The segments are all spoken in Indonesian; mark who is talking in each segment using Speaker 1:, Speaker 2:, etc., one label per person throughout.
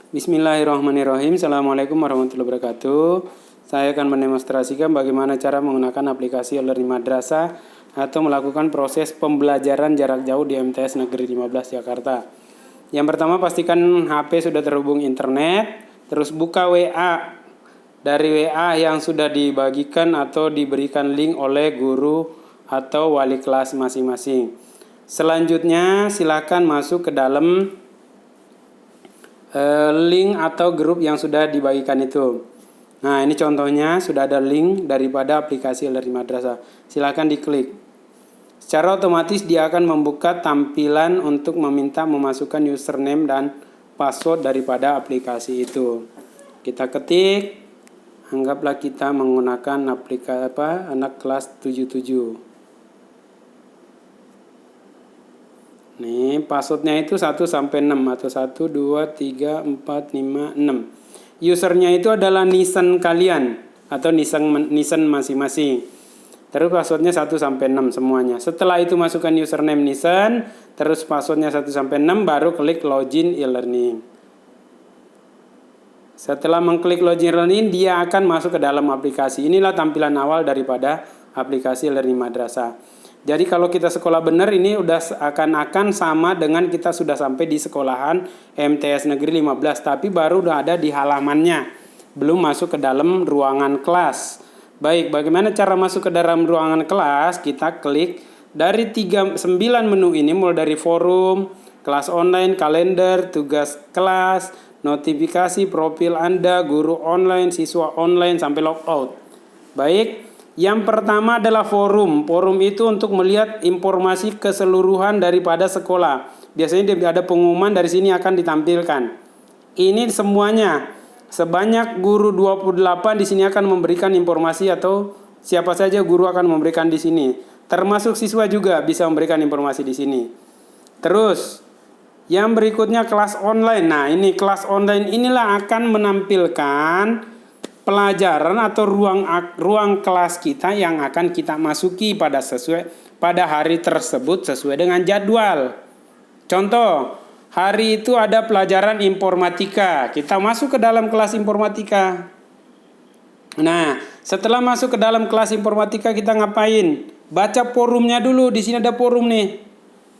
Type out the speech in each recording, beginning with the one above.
Speaker 1: Bismillahirrahmanirrahim. Assalamualaikum warahmatullahi wabarakatuh. Saya akan mendemonstrasikan bagaimana cara menggunakan aplikasi e-learning madrasah atau melakukan proses pembelajaran jarak jauh di MTS Negeri 15 Jakarta. Yang pertama, pastikan HP sudah terhubung internet, terus buka WA. Dari WA yang sudah dibagikan atau diberikan link oleh guru atau wali kelas masing-masing. Selanjutnya, silakan masuk ke dalam link atau grup yang sudah dibagikan itu. Nah, ini contohnya sudah ada link daripada aplikasi e-learning madrasah. Silakan diklik. Secara otomatis dia akan membuka tampilan untuk meminta memasukkan username dan password daripada aplikasi itu. Kita ketik, anggaplah kita menggunakan aplikasi anak kelas 77. Nih, passwordnya itu 1 sampai 6 atau 1 2 3 4 5 6. Usernya itu adalah nisan kalian atau nisan masing-masing. Terus passwordnya 1 sampai 6 semuanya. Setelah itu masukkan username nisan, terus passwordnya 1 sampai 6, baru klik login e-learning. Setelah mengklik login e-learning, dia akan masuk ke dalam aplikasi. Inilah tampilan awal daripada aplikasi e-learning madrasah. Jadi kalau kita sekolah benar, ini udah akan sama dengan kita sudah sampai di sekolahan MTS Negeri 15, tapi baru udah ada di halamannya, belum masuk ke dalam ruangan kelas. Baik, bagaimana cara masuk ke dalam ruangan kelas? Kita klik dari 9 menu ini, mulai dari forum, kelas online, kalender, tugas kelas, notifikasi, profil Anda, guru online, siswa online, sampai logout. Baik. Yang pertama adalah forum. Forum itu untuk melihat informasi keseluruhan daripada sekolah. Biasanya ada pengumuman dari sini akan ditampilkan. Ini semuanya. Sebanyak guru 28 di sini akan memberikan informasi atau siapa saja guru akan memberikan di sini. Termasuk siswa juga bisa memberikan informasi di sini. Terus yang berikutnya kelas online. Nah, ini kelas online inilah akan menampilkan pelajaran atau ruang kelas kita yang akan kita masuki pada hari tersebut sesuai dengan jadwal. Contoh, hari itu ada pelajaran informatika. Kita masuk ke dalam kelas informatika. Nah, setelah masuk ke dalam kelas informatika kita ngapain? Baca forumnya dulu. Di sini ada forum nih.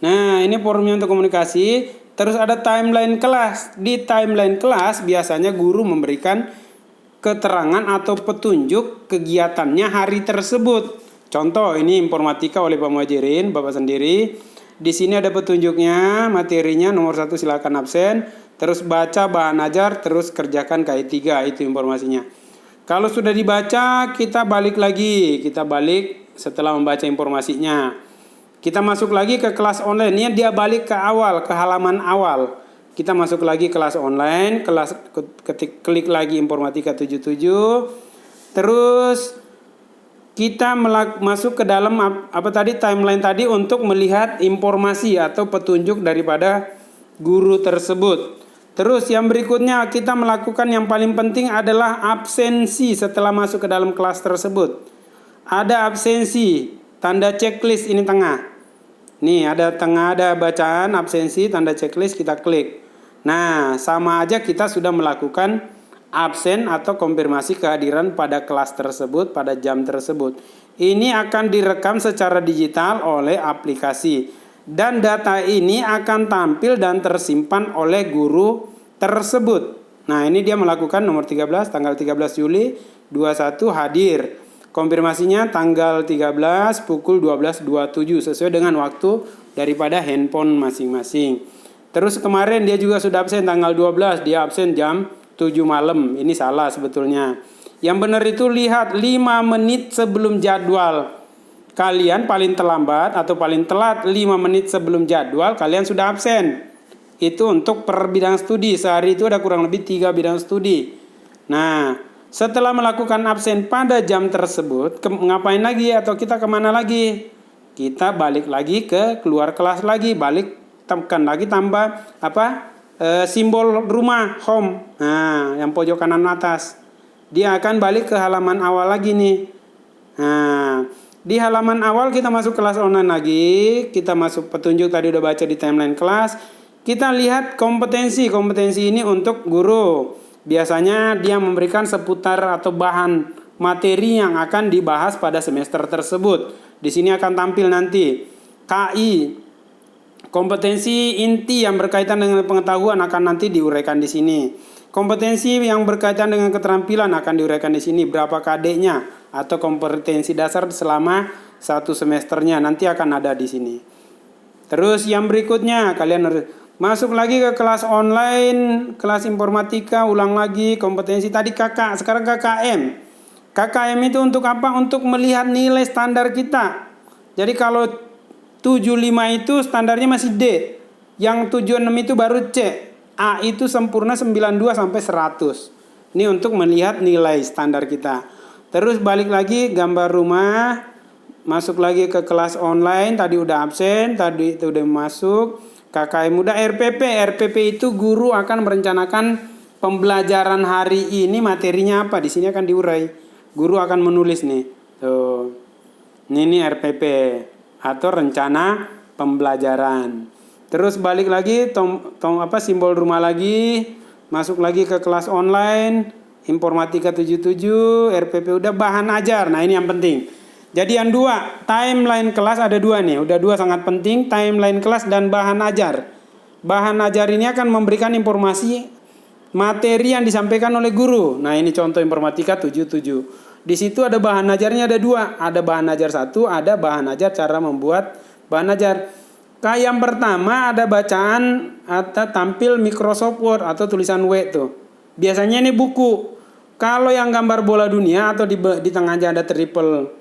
Speaker 1: Nah, ini forumnya untuk komunikasi. Terus ada timeline kelas. Di timeline kelas biasanya guru memberikan keterangan atau petunjuk kegiatannya hari tersebut. Contoh, ini informatika oleh Pak Muhajirin, Bapak sendiri. Di sini ada petunjuknya, materinya nomor 1 silakan absen, terus baca bahan ajar, terus kerjakan KI3, itu informasinya. Kalau sudah dibaca, kita balik lagi. Kita balik setelah membaca informasinya. Kita masuk lagi ke kelas online. Ini dia balik ke awal, ke halaman awal. Kita masuk lagi kelas online, klik lagi informatika 77. Terus kita masuk ke dalam timeline tadi untuk melihat informasi atau petunjuk daripada guru tersebut. Terus yang berikutnya kita melakukan yang paling penting adalah absensi setelah masuk ke dalam kelas tersebut. Ada absensi, tanda checklist ini tengah. Nih ada bacaan absensi, tanda checklist, kita klik. Nah, sama aja kita sudah melakukan absen atau konfirmasi kehadiran pada kelas tersebut, pada jam tersebut. Ini akan direkam secara digital oleh aplikasi. Dan data ini akan tampil dan tersimpan oleh guru tersebut. Nah, ini dia melakukan nomor 13, tanggal 13 Juli 21 hadir. Konfirmasinya tanggal 13 pukul 12.27 sesuai dengan waktu daripada handphone masing-masing. Terus kemarin dia juga sudah absen tanggal 12, dia absen jam 7 malam. Ini salah sebetulnya. Yang benar itu lihat 5 menit sebelum jadwal. Kalian paling terlambat atau paling telat 5 menit sebelum jadwal kalian sudah absen. Itu untuk per bidang studi. Sehari itu ada kurang lebih 3 bidang studi. Nah, setelah melakukan absen pada jam tersebut, ngapain lagi atau kita kemana lagi? Kita balik lagi ke keluar kelas lagi, tekan lagi tambah simbol rumah home. Nah, yang pojok kanan atas. Dia akan balik ke halaman awal lagi nih. Nah, di halaman awal kita masuk kelas online lagi. Kita masuk petunjuk tadi udah baca di timeline kelas. Kita lihat kompetensi. Kompetensi ini untuk guru. Biasanya dia memberikan seputar atau bahan materi yang akan dibahas pada semester tersebut. Di sini akan tampil nanti. KI, kompetensi inti yang berkaitan dengan pengetahuan akan nanti diuraikan di sini. Kompetensi yang berkaitan dengan keterampilan akan diuraikan di sini. Berapa KD-nya atau kompetensi dasar selama satu semesternya nanti akan ada di sini. Terus yang berikutnya kalian harus masuk lagi ke kelas online, kelas informatika, ulang lagi kompetensi tadi KK, sekarang KKM. KKM itu untuk apa? Untuk melihat nilai standar kita. Jadi kalau 75 itu standarnya masih D. Yang 76 itu baru C. A itu sempurna 92 sampai 100. Ini untuk melihat nilai standar kita. Terus balik lagi gambar rumah. Masuk lagi ke kelas online. Tadi udah absen, tadi itu udah masuk. KKM udah RPP. RPP itu guru akan merencanakan pembelajaran hari ini materinya apa. Di sini akan diurai. Guru akan menulis nih. Tuh. Ini RPP atau rencana pembelajaran. Terus balik lagi simbol rumah lagi, masuk lagi ke kelas online, informatika 77, RPP udah bahan ajar. Nah, ini yang penting. Jadi yang dua, timeline kelas ada dua nih, udah dua sangat penting, timeline kelas dan bahan ajar. Bahan ajar ini akan memberikan informasi materi yang disampaikan oleh guru. Nah, ini contoh informatika 77. Di situ ada bahan ajarnya ada dua, ada bahan ajar 1, ada bahan ajar cara membuat bahan ajar. Kayak yang pertama ada bacaan atau tampil Microsoft Word atau tulisan W tuh. Biasanya ini buku. Kalau yang gambar bola dunia atau di tengahnya ada triple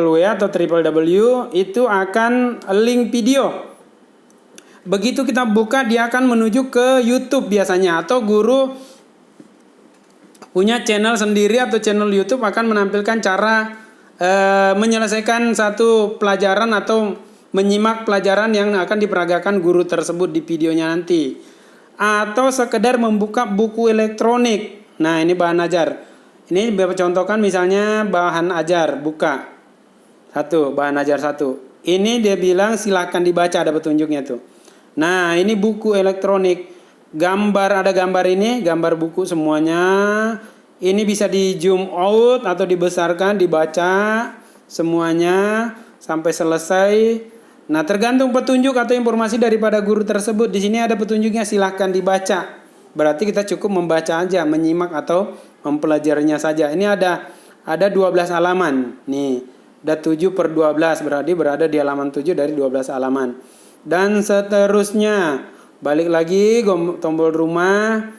Speaker 1: W atau triple W itu akan link video. Begitu kita buka dia akan menuju ke YouTube biasanya atau guru punya channel sendiri atau channel YouTube akan menampilkan cara menyelesaikan satu pelajaran atau menyimak pelajaran yang akan diperagakan guru tersebut di videonya nanti. Atau sekedar membuka buku elektronik. Nah, ini bahan ajar. Ini contohkan misalnya bahan ajar, buka. Bahan ajar 1. Ini dia bilang silahkan dibaca, ada petunjuknya tuh. Nah, ini buku elektronik. Ada gambar ini, gambar buku semuanya. Ini bisa di zoom out atau dibesarkan, dibaca semuanya sampai selesai. Nah, tergantung petunjuk atau informasi daripada guru tersebut. Di sini ada petunjuknya, silahkan dibaca. Berarti kita cukup membaca aja, menyimak atau mempelajarinya saja. Ini ada 12 halaman. Nih, ada 7/12 berarti berada di halaman 7 dari 12 halaman. Dan seterusnya, balik lagi tombol rumah,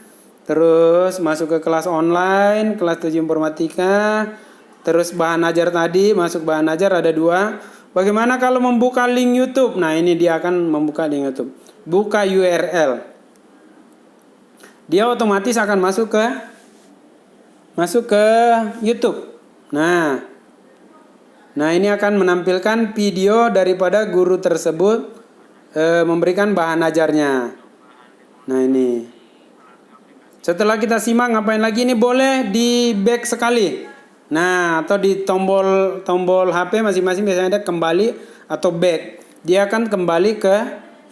Speaker 1: terus masuk ke kelas online, kelas 7 informatika, terus bahan ajar tadi, masuk bahan ajar ada 2. Bagaimana kalau membuka link YouTube? Nah, ini dia akan membuka link YouTube. Buka URL. Dia otomatis akan masuk ke YouTube. Nah, ini akan menampilkan video daripada guru tersebut memberikan bahan ajarnya. Nah, ini. Setelah kita simak ngapain lagi? Ini boleh di back sekali. Nah, atau di tombol HP masing-masing biasanya ada kembali atau back. Dia akan kembali ke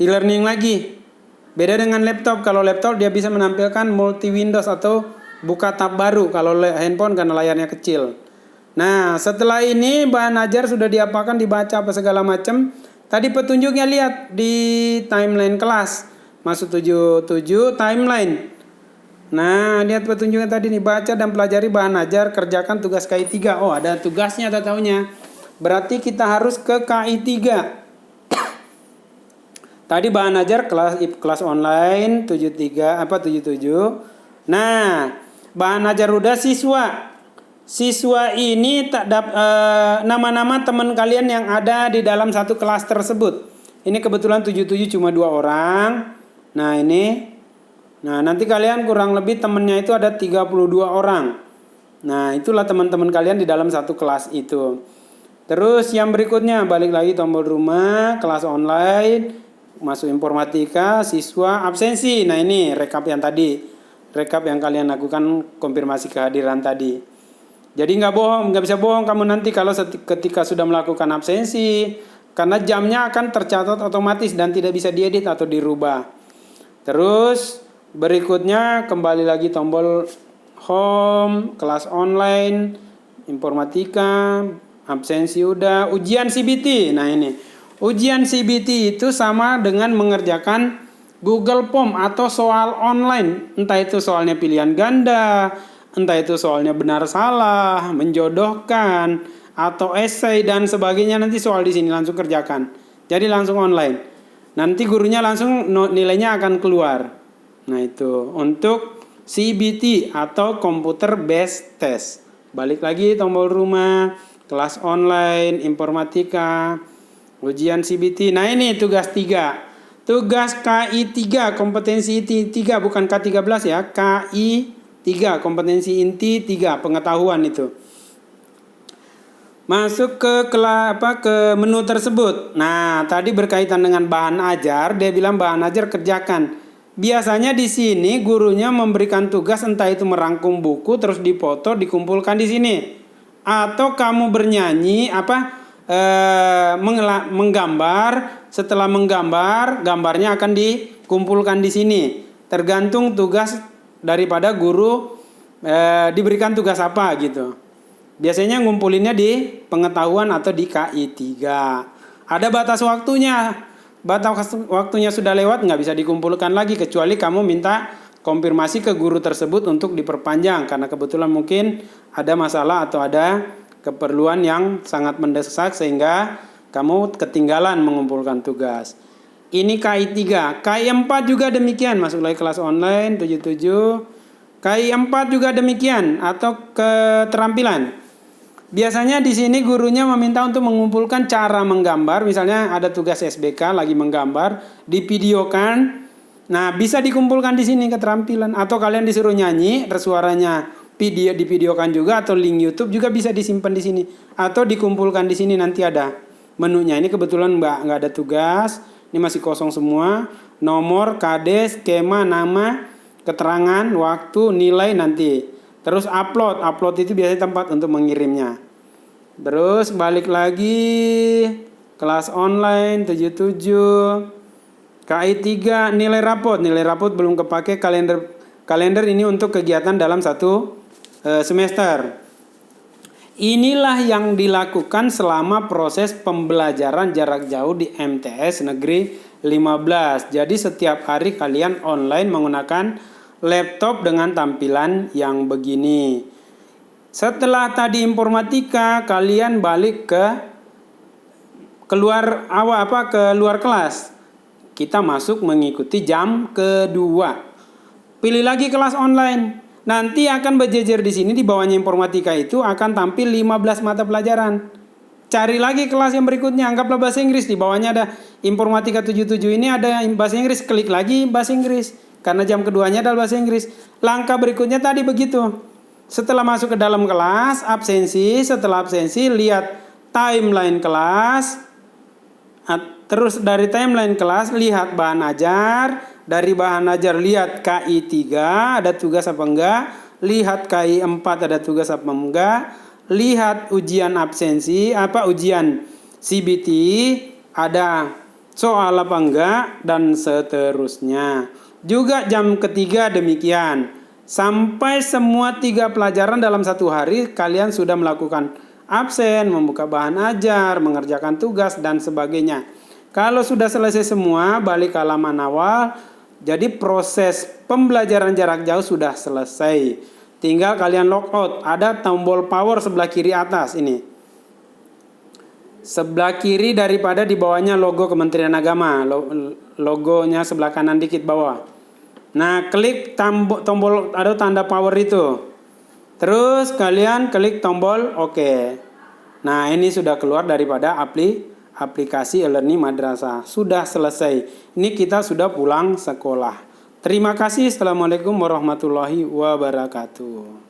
Speaker 1: e-learning lagi. Beda dengan laptop. Kalau laptop dia bisa menampilkan multi Windows atau buka tab baru. Kalau handphone karena layarnya kecil. Nah, setelah ini bahan ajar sudah diapakan, dibaca apa segala macam. Tadi petunjuknya lihat di timeline kelas. Masuk 77 timeline. Nah, lihat petunjuknya tadi nih, baca dan pelajari bahan ajar, kerjakan tugas KI 3. Oh, ada tugasnya, ada taunya. Berarti kita harus ke KI 3. Tadi bahan ajar kelas online 77. Nah, bahan ajar udah siswa. Siswa ini nama-nama teman kalian yang ada di dalam satu kelas tersebut. Ini kebetulan 77 cuma 2 orang. Nah, ini. Nah, nanti kalian kurang lebih temennya itu ada 32 orang. Nah, itulah teman-teman kalian di dalam satu kelas itu. Terus yang berikutnya, balik lagi tombol rumah, kelas online, masuk informatika, siswa, absensi. Nah, ini rekap yang tadi. Rekap yang kalian lakukan konfirmasi kehadiran tadi. Jadi nggak bisa bohong kamu nanti kalau ketika sudah melakukan absensi. Karena jamnya akan tercatat otomatis dan tidak bisa diedit atau dirubah. Terus berikutnya kembali lagi tombol home, kelas online, informatika, absensi udah, ujian CBT. Nah ini, ujian CBT itu sama dengan mengerjakan Google Form atau soal online. Entah itu soalnya pilihan ganda, entah itu soalnya benar salah, menjodohkan, atau esai dan sebagainya. Nanti soal di sini langsung kerjakan. Jadi langsung online. Nanti gurunya langsung nilainya akan keluar. Nah itu untuk CBT atau Computer Based Test. Balik lagi tombol rumah, kelas online, informatika, ujian CBT. Nah ini tugas 3. Tugas KI 3, kompetensi inti 3, bukan K13 ya. KI 3, kompetensi inti 3, pengetahuan itu. Masuk ke menu tersebut. Nah, tadi berkaitan dengan bahan ajar, dia bilang bahan ajar kerjakan. Biasanya di sini gurunya memberikan tugas entah itu merangkum buku terus dipoto dikumpulkan di sini. Atau kamu bernyanyi menggambar, setelah menggambar, gambarnya akan dikumpulkan di sini. Tergantung tugas daripada guru diberikan tugas apa gitu. Biasanya ngumpulinnya di pengetahuan atau di KI 3. Ada batas waktunya. Batas waktunya sudah lewat nggak bisa dikumpulkan lagi kecuali kamu minta konfirmasi ke guru tersebut untuk diperpanjang karena kebetulan mungkin ada masalah atau ada keperluan yang sangat mendesak sehingga kamu ketinggalan mengumpulkan tugas. Ini KI 3. KI 4 juga demikian. Masuk lagi kelas online 77. KI 4 juga demikian atau keterampilan. Biasanya di sini gurunya meminta untuk mengumpulkan cara menggambar. Misalnya ada tugas SBK lagi menggambar, divideokan. Nah, bisa dikumpulkan di sini keterampilan atau kalian disuruh nyanyi, suaranya divideokan juga atau link YouTube juga bisa disimpan di sini atau dikumpulkan di sini nanti ada menunya. Ini kebetulan nggak ada tugas, ini masih kosong semua. Nomor, kades, skema, nama, keterangan, waktu, nilai nanti. Terus upload itu biasanya tempat untuk mengirimnya. Terus balik lagi kelas online 77. KI 3 nilai rapot belum kepake. Kalender ini untuk kegiatan dalam satu semester. Inilah yang dilakukan selama proses pembelajaran jarak jauh di MTS Negeri 15. Jadi setiap hari kalian online menggunakan laptop dengan tampilan yang begini. Setelah tadi informatika, kalian balik keluar kelas. Kita masuk mengikuti jam kedua. Pilih lagi kelas online. Nanti akan berjejer di sini di bawahnya informatika itu akan tampil 15 mata pelajaran. Cari lagi kelas yang berikutnya, anggaplah bahasa Inggris, di bawahnya ada informatika 77 ini ada bahasa Inggris, klik lagi bahasa Inggris. Karena jam keduanya adalah bahasa Inggris. Langkah berikutnya tadi begitu. Setelah masuk ke dalam kelas, absensi, setelah absensi lihat timeline kelas. Terus dari timeline kelas lihat bahan ajar. Dari bahan ajar lihat KI 3 ada tugas apa enggak. Lihat KI 4 ada tugas apa enggak. Lihat ujian absensi, ujian CBT ada soal apa enggak dan seterusnya. Juga jam ketiga demikian. Sampai semua 3 pelajaran dalam satu hari kalian sudah melakukan absen, membuka bahan ajar, mengerjakan tugas dan sebagainya. Kalau sudah selesai semua, balik ke halaman awal. Jadi proses pembelajaran jarak jauh sudah selesai. Tinggal kalian logout. Ada tombol power sebelah kiri atas ini. Sebelah kiri daripada di bawahnya logo Kementerian Agama. Logonya sebelah kanan dikit bawah. Nah, klik tombol ada tanda power itu. Terus kalian klik tombol OK. Nah, ini sudah keluar daripada aplikasi e-learning madrasah. Sudah selesai. Ini kita sudah pulang sekolah. Terima kasih. Assalamualaikum warahmatullahi wabarakatuh.